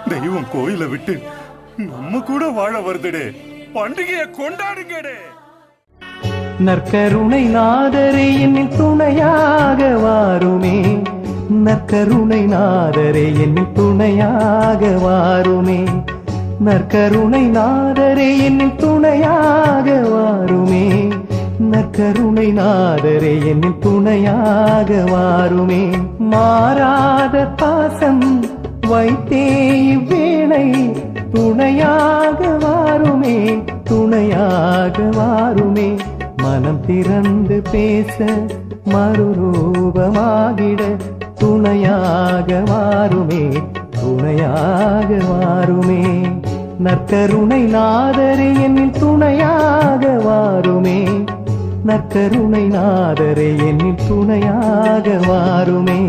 தெய்வம் கோயில விட்டு நம்ம கூட வாழ வருதுடே. பண்டிகையை கொண்டாடுங்கடே. நற்கருணை நாதரே என்னில் துணையாக வாருமே, நற்கருணை நாதரே என்னில் துணையாக வாருமே, நற்கருணை நாதரே என்னில் துணையாக வாருமே, நற்கருணை நாதரே என்னில் துணையாக வாருமே. மாறாத பாசம் வைத்தே இவ்வேளை துணையாக வாருமே, துணையாக வாருமே. மனம் திறந்து பேச மறுரூபமாகிட துணையாக வாருமே, துணையாக வாருமே. நற்கருணை நாதரே என்னில் துணையாக வாருமே, நற்கருணை நாதரே என்னில் துணையாக வாருமே.